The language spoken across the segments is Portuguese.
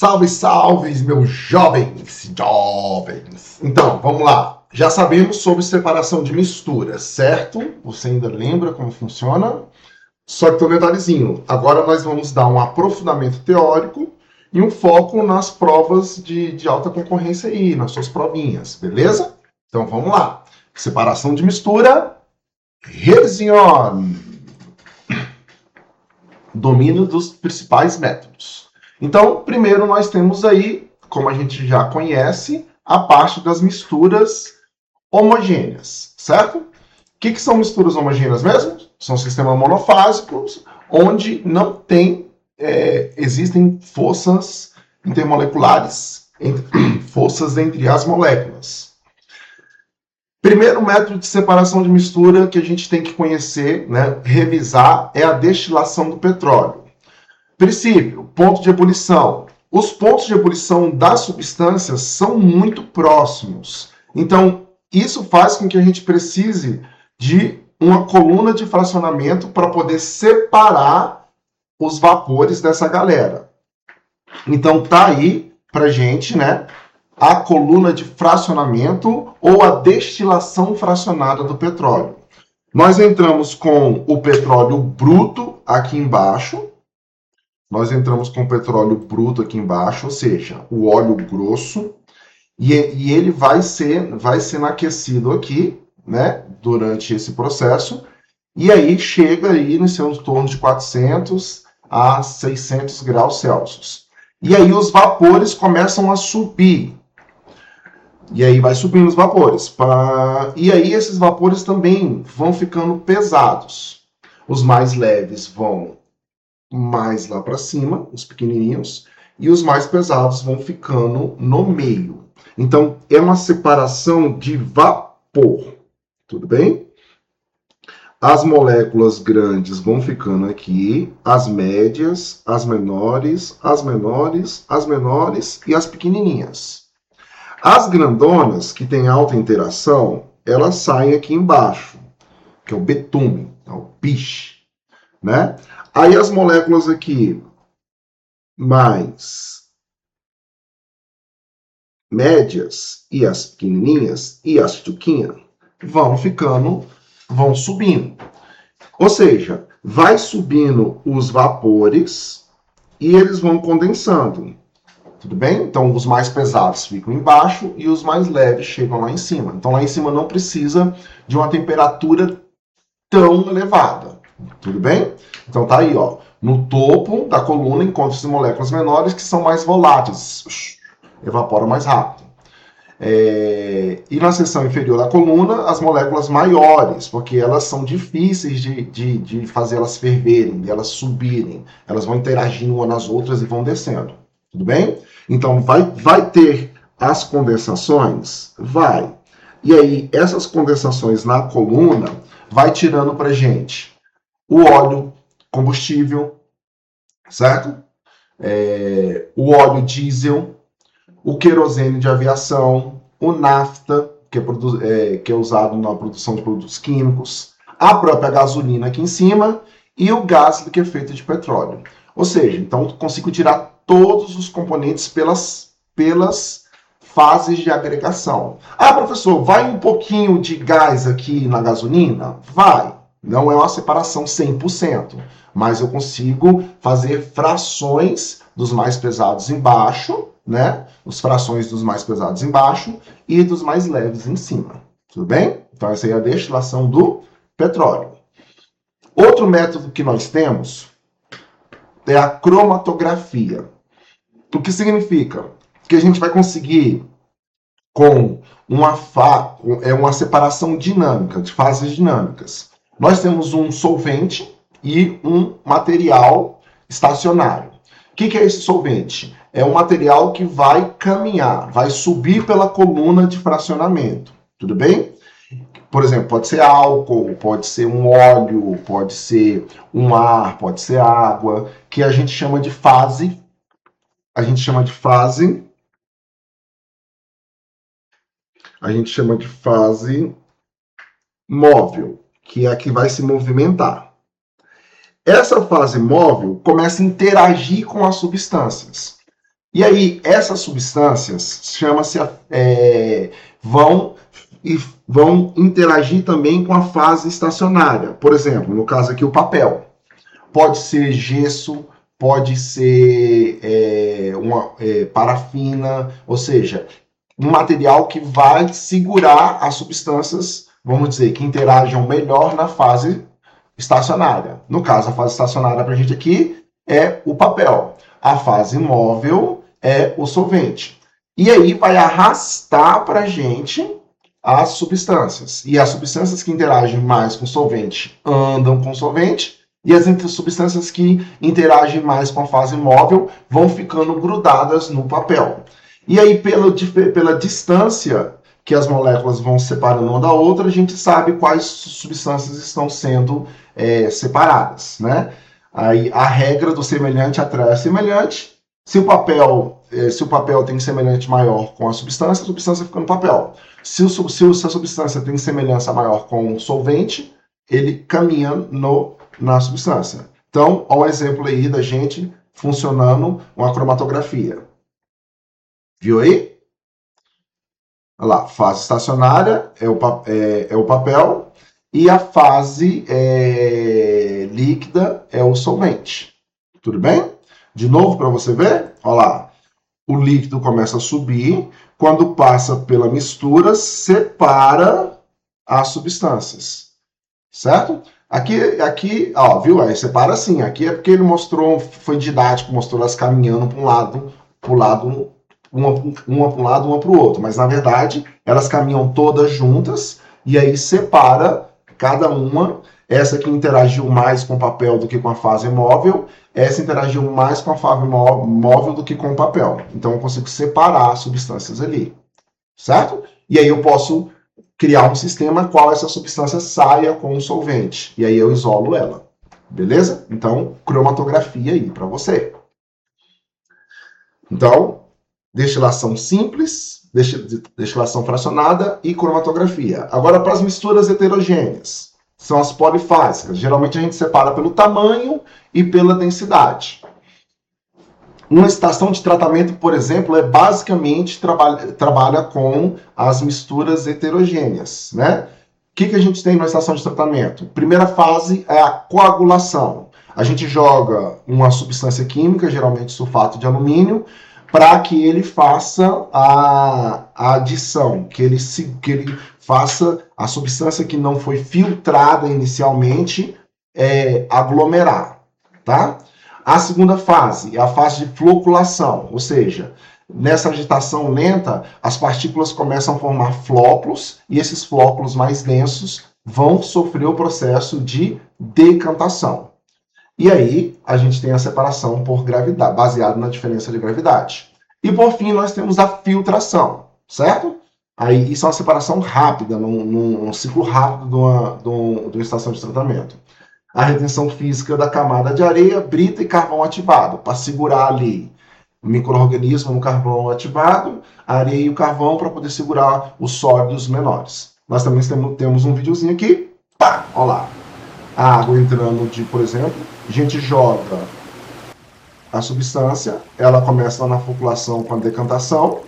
Salve, salve, meus jovens! Então, vamos lá. Já sabemos sobre separação de misturas, certo? Você ainda lembra como funciona? Só que tem um detalhezinho. Agora nós vamos dar um aprofundamento teórico e um foco nas provas de alta concorrência aí, nas suas provinhas, beleza? Então, vamos lá. Separação de mistura, revision. Domínio dos principais métodos. Então, primeiro nós temos aí, como a gente já conhece, a parte das misturas homogêneas, certo? O que são misturas homogêneas mesmo? São sistemas monofásicos, onde não tem, existem forças intermoleculares, forças entre as moléculas. Primeiro método de separação de mistura que a gente tem que conhecer, né, revisar, é a destilação do petróleo. Princípio, ponto de ebulição. Os pontos de ebulição das substâncias são muito próximos. Então, isso faz com que a gente precise de uma coluna de fracionamento para poder separar os vapores dessa galera. Então, tá aí pra gente, né, a coluna de fracionamento ou a destilação fracionada do petróleo. Nós entramos com o petróleo bruto aqui embaixo. Ou seja, o óleo grosso, e ele vai sendo aquecido aqui, né, durante esse processo, e aí chega aí em torno de 400 a 600 graus Celsius. E aí os vapores começam a subir. E aí vai subindo os vapores. E aí esses vapores também vão ficando pesados. Os mais leves vão mais lá para cima, os pequenininhos, e os mais pesados vão ficando no meio. Então, é uma separação de vapor. Tudo bem? As moléculas grandes vão ficando aqui, as médias, as menores, as menores, as menores e as pequenininhas. As grandonas, que têm alta interação, elas saem aqui embaixo, que é o betume, é o piche, né? Aí as moléculas aqui mais médias e as pequenininhas e as tuquinhas vão subindo. Ou seja, vai subindo os vapores e eles vão condensando. Tudo bem? Então, os mais pesados ficam embaixo e os mais leves chegam lá em cima. Então, lá em cima não precisa de uma temperatura tão elevada. Tudo bem? Então, tá aí, ó. No topo da coluna encontram-se moléculas menores que são mais voláteis. Evaporam mais rápido. E na seção inferior da coluna, as moléculas maiores, porque elas são difíceis de fazer elas ferverem, de elas subirem. Elas vão interagindo umas nas outras e vão descendo. Tudo bem? Então, vai ter as condensações? Vai. E aí, essas condensações na coluna vai tirando pra gente o óleo combustível, certo? O óleo diesel, o querosene de aviação, o nafta, que é usado na produção de produtos químicos, a própria gasolina aqui em cima e o gás liquefeito de petróleo. Ou seja, então eu consigo tirar todos os componentes pelas fases de agregação. Ah, professor, vai um pouquinho de gás aqui na gasolina? Vai. Não é uma separação 100%, mas eu consigo fazer frações dos mais pesados embaixo, né? As frações dos mais pesados embaixo e dos mais leves em cima. Tudo bem? Então, essa aí é a destilação do petróleo. Outro método que nós temos é a cromatografia. O que significa? Que a gente vai conseguir, com uma separação dinâmica, de fases dinâmicas. Nós temos um solvente e um material estacionário. O que é esse solvente? É um material que vai caminhar, vai subir pela coluna de fracionamento. Tudo bem? Por exemplo, pode ser álcool, pode ser um óleo, pode ser um ar, pode ser água, que a gente chama de fase. A gente chama de fase móvel, que é a que vai se movimentar. Essa fase móvel começa a interagir com as substâncias. E aí, essas substâncias vão, vão interagir também com a fase estacionária. Por exemplo, no caso aqui, o papel. Pode ser gesso, pode ser parafina, ou seja, um material que vai segurar as substâncias, vamos dizer, que interajam melhor na fase estacionária. No caso, a fase estacionária para a gente aqui é o papel. A fase móvel é o solvente. E aí vai arrastar para a gente as substâncias. E as substâncias que interagem mais com o solvente andam com o solvente, e as substâncias que interagem mais com a fase móvel vão ficando grudadas no papel. E aí, pela distância que as moléculas vão separando uma da outra, a gente sabe quais substâncias estão sendo separadas, né? Aí a regra do semelhante atrai semelhante. Se o papel tem semelhante maior com a substância fica no papel. Se a substância tem semelhança maior com o solvente, ele caminha na substância. Então, olha o exemplo aí da gente funcionando uma cromatografia. Viu aí? Olha lá, fase estacionária é o papel e a fase líquida é o solvente. Tudo bem? De novo para você ver? Olha lá, o líquido começa a subir, quando passa pela mistura, separa as substâncias. Certo? Aqui, ó, viu? Aí separa assim. Aqui é porque ele mostrou, foi didático, mostrou elas caminhando para um lado, uma para um lado, uma para o outro. Mas na verdade, elas caminham todas juntas e aí separa cada uma. Essa que interagiu mais com o papel do que com a fase móvel, essa interagiu mais com a fase móvel do que com o papel. Então eu consigo separar as substâncias ali. Certo? E aí eu posso criar um sistema qual essa substância saia com o solvente. E aí eu isolo ela. Beleza? Então, cromatografia aí para você. Então, destilação simples, destilação fracionada e cromatografia. Agora, para as misturas heterogêneas, são as polifásicas. Geralmente a gente separa pelo tamanho e pela densidade. Uma estação de tratamento, por exemplo, basicamente trabalha com as misturas heterogêneas, né? O que a gente tem na estação de tratamento? Primeira fase é a coagulação. A gente joga uma substância química, geralmente sulfato de alumínio, para que ele faça a adição, que ele faça a substância que não foi filtrada inicialmente aglomerar, tá? A segunda fase é a fase de floculação, ou seja, nessa agitação lenta, as partículas começam a formar flóculos e esses flóculos mais densos vão sofrer o processo de decantação. E aí a gente tem a separação por gravidade, baseado na diferença de gravidade. E por fim nós temos a filtração, certo? Aí isso é uma separação rápida, num ciclo rápido de uma estação de tratamento. A retenção física da camada de areia, brita e carvão ativado, para segurar ali o micro-organismo no carvão ativado, a areia e o carvão para poder segurar os sólidos menores. Nós também temos um videozinho aqui, pá, olha lá, a água entrando por exemplo, a gente joga a substância, ela começa na floculação com a decantação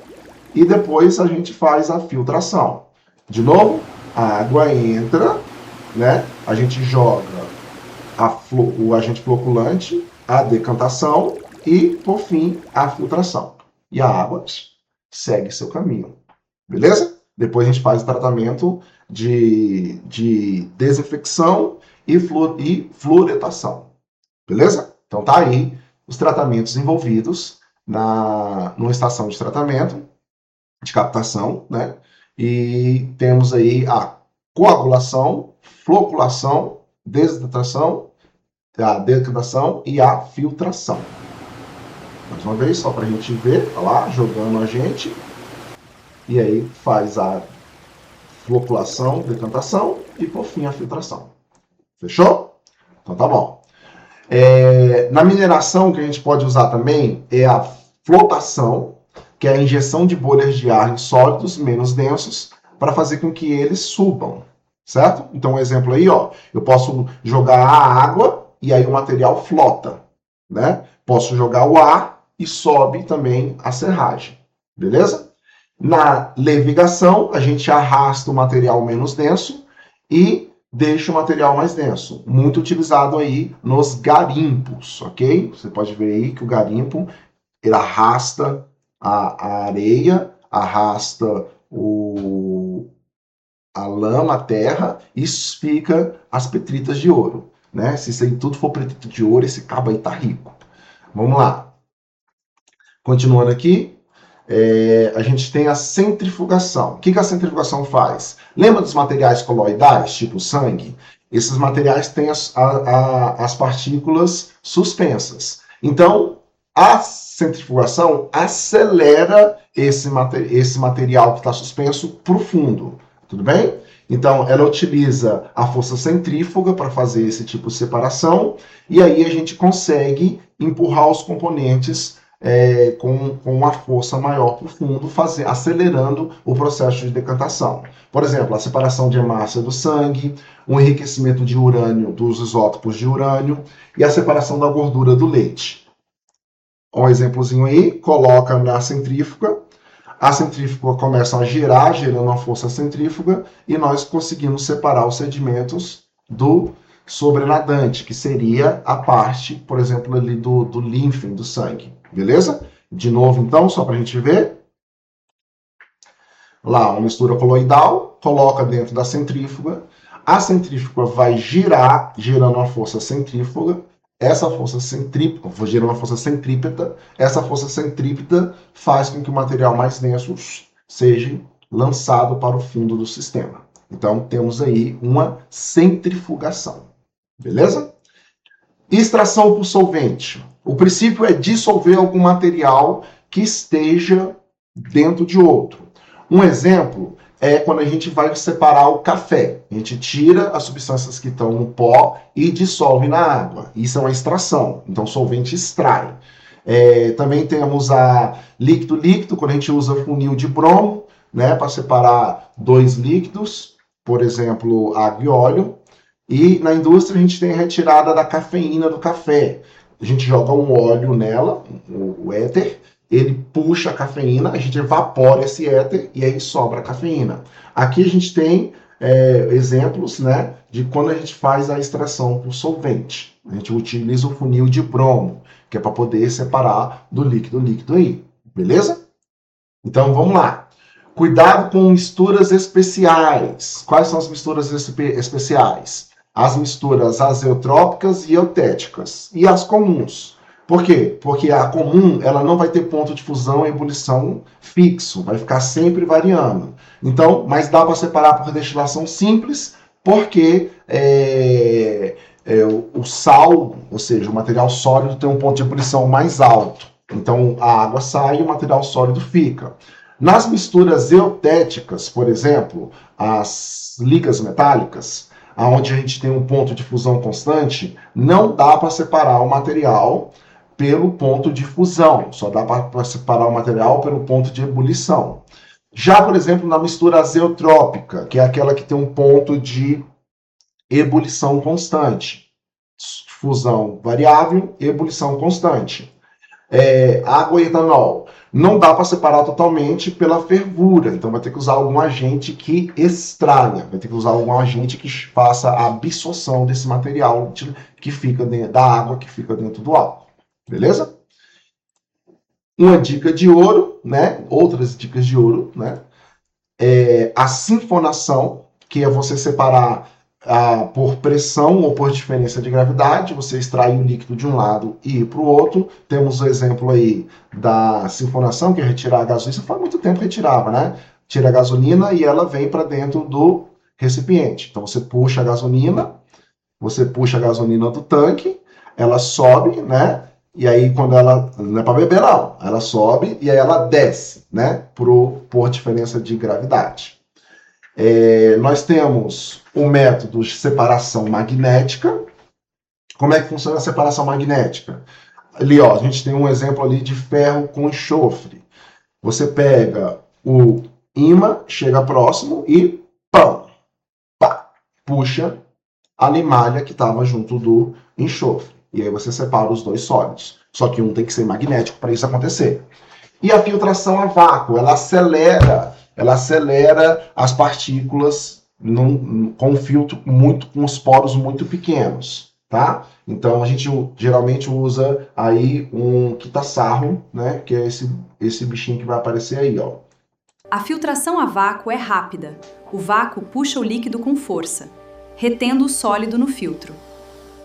e depois a gente faz a filtração. De novo, a água entra, né? A gente joga o agente floculante, a decantação e, por fim, a filtração. E a água segue seu caminho. Beleza? Depois a gente faz o tratamento de desinfecção e fluoretação. Beleza? Então tá aí os tratamentos envolvidos numa estação de tratamento, de captação, né? E temos aí a coagulação, floculação, desidratação, a decantação e a filtração. Mais uma vez, só para a gente ver, tá lá, jogando a gente. E aí faz a floculação, decantação e, por fim, a filtração. Fechou? Então tá bom. Na mineração, que a gente pode usar também é a flotação, que é a injeção de bolhas de ar em sólidos menos densos para fazer com que eles subam, certo? Então, um exemplo aí, ó, eu posso jogar a água e aí o material flota, né? Posso jogar o ar e sobe também a serragem, beleza? Na levigação, a gente arrasta o material menos denso e deixa o material mais denso, muito utilizado aí nos garimpos, ok? Você pode ver aí que o garimpo, ele arrasta a areia, arrasta a lama, a terra, e fica as petritas de ouro, né? Se isso aí tudo for petrita de ouro, esse cabo aí tá rico. Vamos lá. Continuando aqui, a gente tem a centrifugação. O que a centrifugação faz? Lembra dos materiais coloidais, tipo sangue? Esses materiais têm as partículas suspensas. Então, a centrifugação acelera esse material que está suspenso para o fundo. Tudo bem? Então, ela utiliza a força centrífuga para fazer esse tipo de separação, e aí a gente consegue empurrar os componentes com uma força maior para o fundo, acelerando o processo de decantação. Por exemplo, a separação de hemácia do sangue, o enriquecimento de urânio, dos isótopos de urânio, e a separação da gordura do leite. Um exemplozinho aí, coloca na centrífuga, a centrífuga começa a girar, gerando uma força centrífuga, e nós conseguimos separar os sedimentos do sobrenadante, que seria a parte, por exemplo, ali do linfem, do sangue. Beleza? De novo, então, só para a gente ver. Lá, uma mistura coloidal, coloca dentro da centrífuga. A centrífuga vai girar, gerando uma força centrífuga. Essa força centrípeta, vou gerar uma força centrípeta. Essa força centrípeta faz com que o material mais denso seja lançado para o fundo do sistema. Então, temos aí uma centrifugação. Beleza? Extração por solvente. O princípio é dissolver algum material que esteja dentro de outro. Um exemplo é quando a gente vai separar o café. A gente tira as substâncias que estão no pó e dissolve na água. Isso é uma extração. Então, o solvente extrai. Também temos a líquido-líquido, quando a gente usa funil de bromo, né, para separar dois líquidos, por exemplo, água e óleo. E na indústria a gente tem a retirada da cafeína do café. A gente joga um óleo nela, o éter, ele puxa a cafeína, a gente evapora esse éter e aí sobra a cafeína. Aqui a gente tem exemplos, né, de quando a gente faz a extração por solvente. A gente utiliza o funil de bromo, que é para poder separar do líquido aí. Beleza? Então vamos lá. Cuidado com misturas especiais. Quais são as misturas especiais? As misturas azeotrópicas e eutéticas. E as comuns. Por quê? Porque a comum ela não vai ter ponto de fusão e ebulição fixo, vai ficar sempre variando. Então, mas dá para separar por destilação simples, porque o sal, ou seja, o material sólido tem um ponto de ebulição mais alto. Então a água sai e o material sólido fica. Nas misturas eutéticas, por exemplo, as ligas metálicas, onde a gente tem um ponto de fusão constante, não dá para separar o material pelo ponto de fusão, só dá para separar o material pelo ponto de ebulição. Já, por exemplo, na mistura azeotrópica, que é aquela que tem um ponto de ebulição constante, fusão variável, ebulição constante. Água e etanol. Não dá para separar totalmente pela fervura, então vai ter que usar algum agente que extraia, vai ter que usar algum agente que faça a absorção desse material que fica dentro da água, que fica dentro do álcool. Beleza? Uma dica de ouro, né? Outras dicas de ouro, né? A sinfonação, que é você separar por pressão ou por diferença de gravidade, você extrai o líquido de um lado e ir para o outro. Temos o exemplo aí da sinfonação, que é retirar a gasolina. Isso faz muito tempo que retirava, né? Tira a gasolina e ela vem para dentro do recipiente. Então você puxa a gasolina do tanque, ela sobe, né? E aí quando ela, não é para beber não, ela sobe e aí ela desce, né? Por diferença de gravidade. Nós temos o método de separação magnética. Como é que funciona a separação magnética? Ali, ó, a gente tem um exemplo ali de ferro com enxofre. Você pega o ímã, chega próximo e pá, puxa a limalha que estava junto do enxofre. E aí você separa os dois sólidos. Só que um tem que ser magnético para isso acontecer. E a filtração a vácuo, ela acelera as partículas com um filtro com os poros muito pequenos, tá? Então a gente geralmente usa aí um quitasarro, né? Que é esse bichinho que vai aparecer aí, ó. A filtração a vácuo é rápida. O vácuo puxa o líquido com força, retendo o sólido no filtro,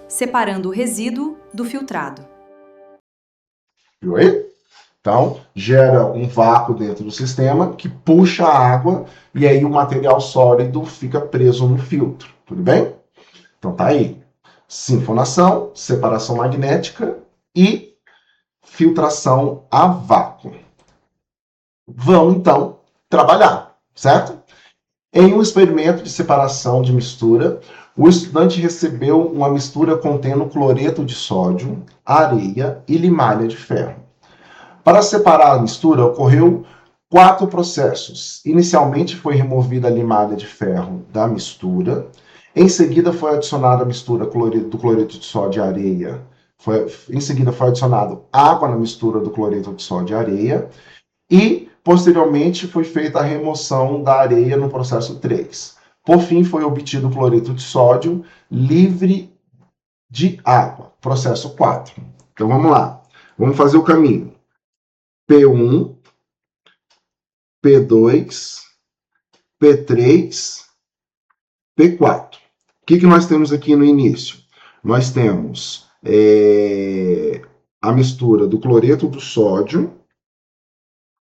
separando o resíduo do filtrado. Viu aí? Então, gera um vácuo dentro do sistema que puxa a água e aí o material sólido fica preso no filtro. Tudo bem? Então tá aí. Sinfonação, separação magnética e filtração a vácuo. Vamos então trabalhar, certo? Em um experimento de separação de mistura, o estudante recebeu uma mistura contendo cloreto de sódio, areia e limalha de ferro. Para separar a mistura, ocorreu 4 processos. Inicialmente foi removida a limalha de ferro da mistura. Em seguida foi adicionada a mistura do cloreto de sódio e areia. Em seguida foi adicionado água na mistura do cloreto de sódio e areia. E, posteriormente, foi feita a remoção da areia no processo 3. Por fim, foi obtido o cloreto de sódio livre de água. Processo 4. Então vamos lá. Vamos fazer o caminho. P1, P2, P3, P4. O que nós temos aqui no início? Nós temos a mistura do cloreto do sódio,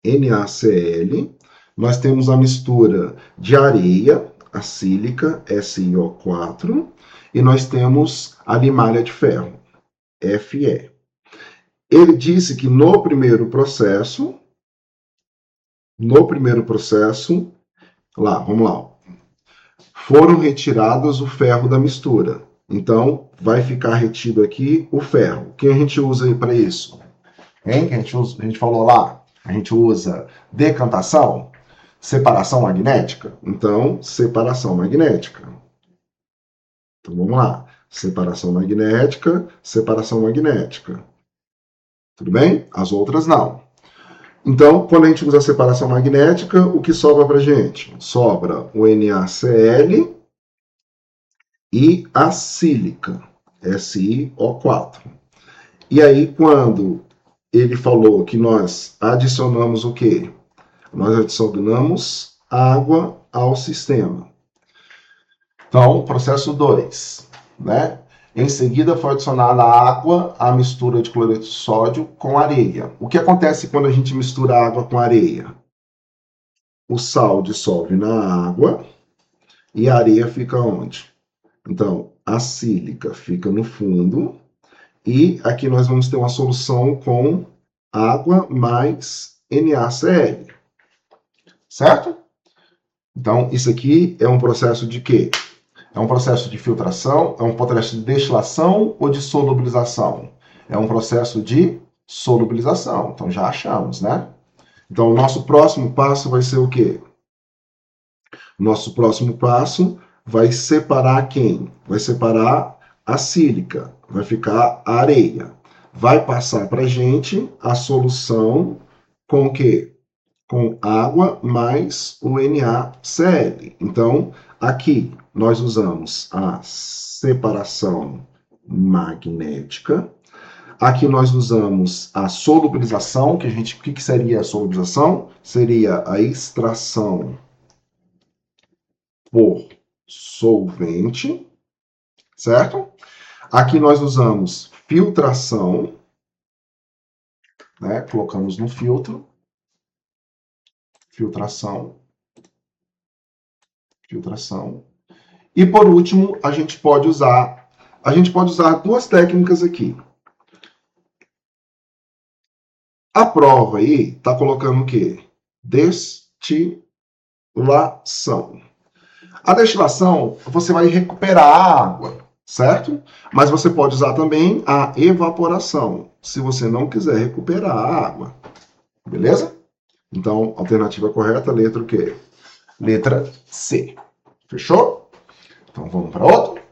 NaCl. Nós temos a mistura de areia, a sílica, SiO4. E nós temos a limalha de ferro, Fe. Ele disse que no primeiro processo, vamos lá, foram retirados o ferro da mistura. Então, vai ficar retido aqui o ferro. O que a gente usa aí para isso? Hein? A gente falou lá, a gente usa decantação, separação magnética. Então, separação magnética. Então, vamos lá. Separação magnética, separação magnética. Tudo bem? As outras não. Então, quando a gente usa a separação magnética, o que sobra para a gente? Sobra o NaCl e a sílica, SiO4. E aí, quando ele falou que nós adicionamos o quê? Nós adicionamos água ao sistema. Então, processo 2, né? Em seguida, foi adicionada água à mistura de cloreto de sódio com areia. O que acontece quando a gente mistura água com areia? O sal dissolve na água e a areia fica onde? Então, a sílica fica no fundo e aqui nós vamos ter uma solução com água mais NaCl. Certo? Então, isso aqui é um processo de quê? É um processo de filtração? É um processo de destilação ou de solubilização? É um processo de solubilização. Então, já achamos, né? Então, o nosso próximo passo vai ser o quê? Nosso próximo passo vai separar quem? Vai separar a sílica. Vai ficar a areia. Vai passar para a gente a solução com o quê? Com água mais o NaCl. Então, aqui nós usamos a separação magnética. Aqui nós usamos a solubilização, o que seria a solubilização? Seria a extração por solvente, certo? Aqui nós usamos filtração, né? Colocamos no filtro. Filtração. E por último, a gente pode usar duas técnicas aqui. A prova aí está colocando o quê? Destilação. A destilação, você vai recuperar a água, certo? Mas você pode usar também a evaporação, se você não quiser recuperar a água. Beleza? Então, alternativa correta, letra o quê? Letra C. Fechou? Então, vamos para outro.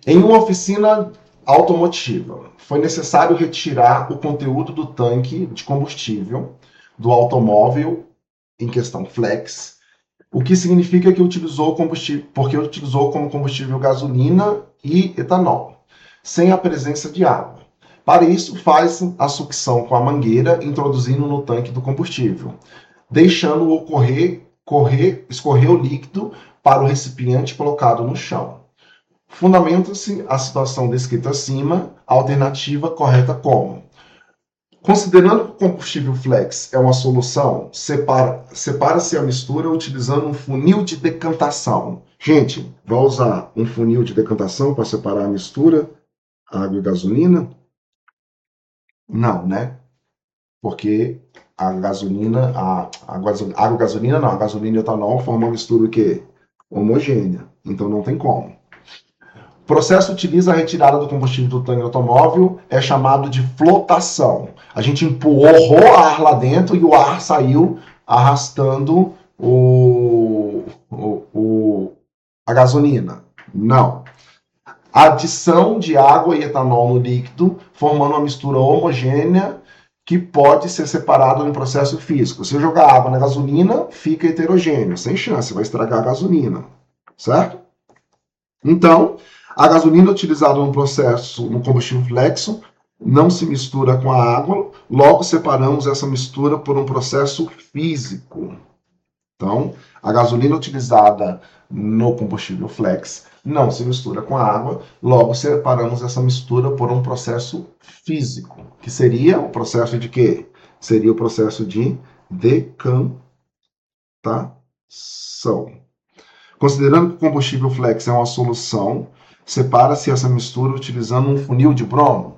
Em uma oficina automotiva. Foi necessário retirar o conteúdo do tanque de combustível do automóvel em questão flex, o que significa que utilizou combustível, porque utilizou como combustível gasolina e etanol, sem a presença de água. Para isso, faz a sucção com a mangueira, introduzindo no tanque do combustível, deixando-o escorrer o líquido para o recipiente colocado no chão. Fundamenta-se a situação descrita acima, a alternativa correta como: considerando que o combustível flex é uma solução, separa-se a mistura utilizando um funil de decantação. Gente, vai usar um funil de decantação para separar a mistura, água e gasolina? Não, né? Porque a gasolina, água e gasolina não, a gasolina e etanol formam uma mistura que homogênea, então não tem como. O processo utiliza a retirada do combustível do tanque automóvel, é chamado de flotação. A gente empurrou ar lá dentro e o ar saiu arrastando a gasolina. Não. Adição de água e etanol no líquido, formando uma mistura homogênea que pode ser separada no processo físico. Se eu jogar água na gasolina, fica heterogêneo, sem chance, vai estragar a gasolina, certo? Então, a gasolina utilizada no processo, no combustível flexo, não se mistura com a água, logo separamos essa mistura por um processo físico. Então, a gasolina utilizada no combustível flex não se mistura com a água, logo separamos essa mistura por um processo físico, que seria o processo de quê? Seria o processo de decantação. Considerando que o combustível flex é uma solução, separa-se essa mistura utilizando um funil de bromo.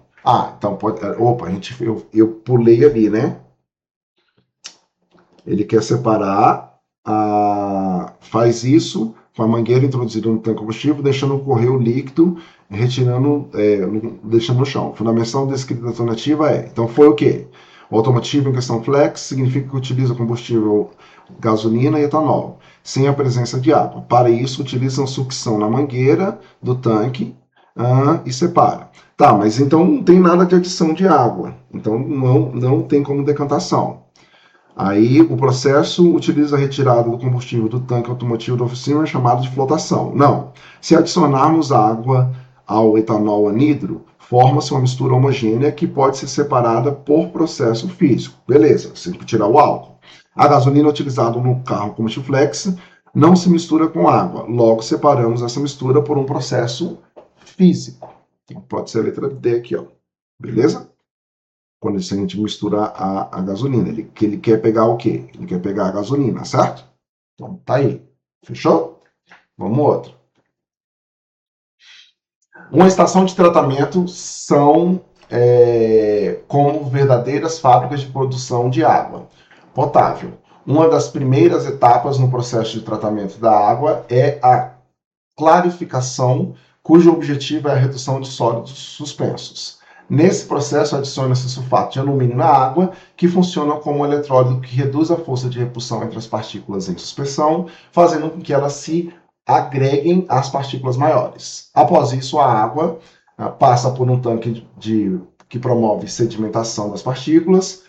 Então pode. Opa, eu pulei ali, né? Ele quer separar, faz isso com a mangueira introduzida no tanque de combustível, deixando correr o líquido, deixando no chão. A fundamentação descrita da alternativa é: então foi o quê? O automotivo em questão flex significa que utiliza combustível gasolina e etanol, sem a presença de água. Para isso, utilizam sucção na mangueira do tanque e separa. Tá, mas então não tem nada de adição de água. Então não tem como decantação. Aí o processo utiliza a retirada do combustível do tanque automotivo da oficina, chamado de flotação. Não. Se adicionarmos água ao etanol anidro, forma-se uma mistura homogênea que pode ser separada por processo físico. Beleza, você tem que tirar o álcool. A gasolina utilizada no carro combustível flex não se mistura com água. Logo, separamos essa mistura por um processo físico. Pode ser a letra D aqui, ó. Beleza? Quando a gente mistura a gasolina. Ele quer pegar o quê? Ele quer pegar a gasolina, certo? Então, tá aí. Fechou? Vamos outro. Uma estação de tratamento são como verdadeiras fábricas de produção de água potável. Uma das primeiras etapas no processo de tratamento da água é a clarificação, cujo objetivo é a redução de sólidos suspensos. Nesse processo, adiciona-se sulfato de alumínio na água, que funciona como um eletrólito que reduz a força de repulsão entre as partículas em suspensão, fazendo com que elas se agreguem às partículas maiores. Após isso, a água passa por um tanque que promove sedimentação das partículas,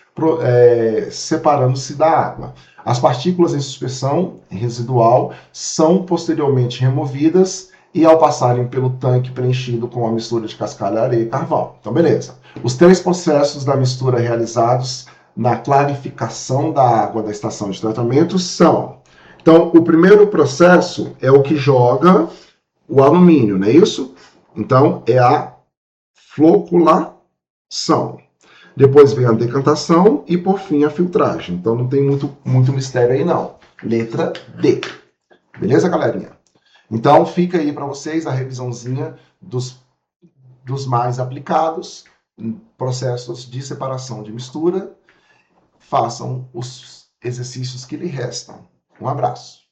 separando-se da água. As partículas em suspensão residual são posteriormente removidas e ao passarem pelo tanque preenchido com a mistura de cascalho, areia e carvão. Então, beleza. Os 3 processos da mistura realizados na clarificação da água da estação de tratamento são: então, o primeiro processo é o que joga o alumínio, não é isso? Então, é a floculação. Depois vem a decantação e, por fim, a filtragem. Então, não tem muito mistério aí, não. Letra D. Beleza, galerinha? Então, fica aí para vocês a revisãozinha dos mais aplicados, processos de separação de mistura. Façam os exercícios que lhe restam. Um abraço.